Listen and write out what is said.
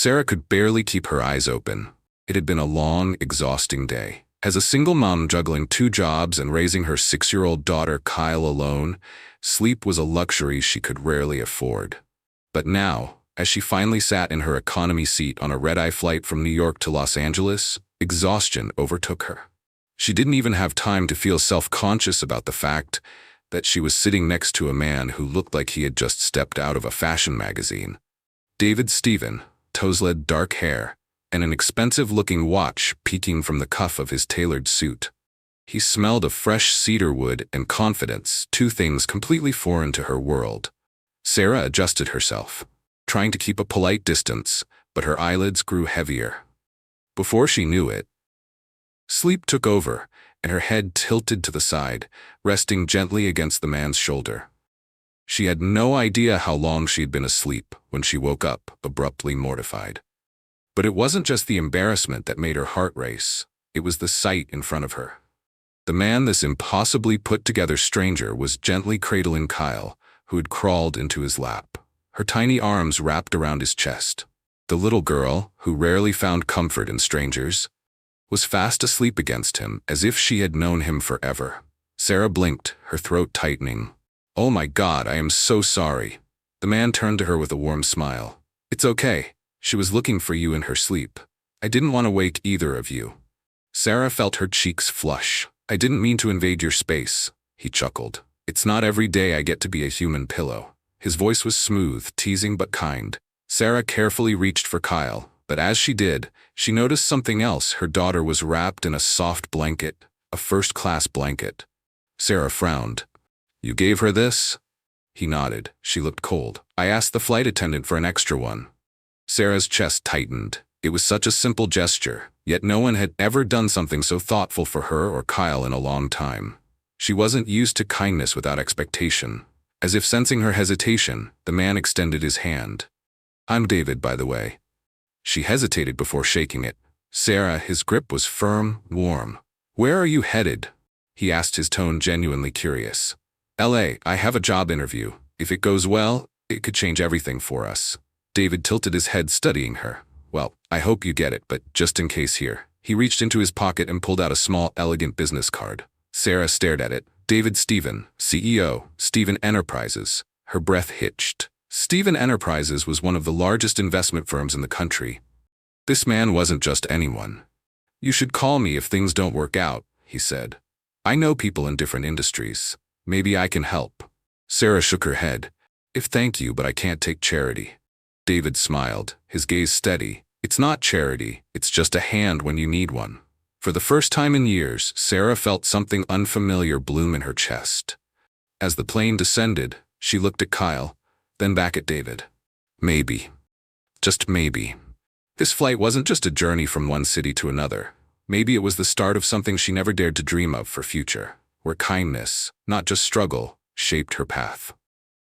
Sarah could barely keep her eyes open. It had been a long, exhausting day. As a single mom juggling 2 jobs and raising her 6-year-old daughter Kyle alone, sleep was a luxury she could rarely afford. But now, as she finally sat in her economy seat on a red-eye flight from New York to Los Angeles, exhaustion overtook her. She didn't even have time to feel self-conscious about the fact that she was sitting next to a man who looked like he had just stepped out of a fashion magazine. David Stephen, toes-led dark hair, and an expensive-looking watch peeking from the cuff of his tailored suit. He smelled of fresh cedar wood and confidence, 2 things completely foreign to her world. Sarah adjusted herself, trying to keep a polite distance, but her eyelids grew heavier. Before she knew it, sleep took over, and her head tilted to the side, resting gently against the man's shoulder. She had no idea how long she'd been asleep when she woke up, abruptly mortified. But it wasn't just the embarrassment that made her heart race. It was the sight in front of her. The man, this impossibly put-together stranger, was gently cradling Kyle, who had crawled into his lap, her tiny arms wrapped around his chest. The little girl, who rarely found comfort in strangers, was fast asleep against him, as if she had known him forever. Sarah blinked, her throat tightening. "Oh my God, I am so sorry." The man turned to her with a warm smile. "It's okay. She was looking for you in her sleep. I didn't want to wake either of you." Sarah felt her cheeks flush. "I didn't mean to invade your space," he chuckled. "It's not every day I get to be a human pillow." His voice was smooth, teasing but kind. Sarah carefully reached for Kyle, but as she did, she noticed something else. Her daughter was wrapped in a soft blanket, a first-class blanket. Sarah frowned. "You gave her this?" He nodded. She looked cold. "I asked the flight attendant for an extra one." Sarah's chest tightened. It was such a simple gesture, yet no one had ever done something so thoughtful for her or Kyle in a long time. She wasn't used to kindness without expectation. As if sensing her hesitation, the man extended his hand. "I'm David, by the way." She hesitated before shaking it. "Sarah," his grip was firm, warm. "Where are you headed?" He asked, his tone genuinely curious. "LA, I have a job interview. If it goes well, it could change everything for us." David tilted his head, studying her. "Well, I hope you get it, but just in case here." He reached into his pocket and pulled out a small, elegant business card. Sarah stared at it. "David Stephen, CEO, Stephen Enterprises." Her breath hitched. Stephen Enterprises was one of the largest investment firms in the country. This man wasn't just anyone. "You should call me if things don't work out," he said. "I know people in different industries. Maybe I can help." Sarah shook her head. Thank you, but I can't take charity." David smiled, his gaze steady. "It's not charity, it's just a hand when you need one." For the first time in years, Sarah felt something unfamiliar bloom in her chest. As the plane descended, she looked at Kyle, then back at David. Maybe. Just maybe. This flight wasn't just a journey from one city to another. Maybe it was the start of something she never dared to dream of for future, where kindness, not just struggle, shaped her path.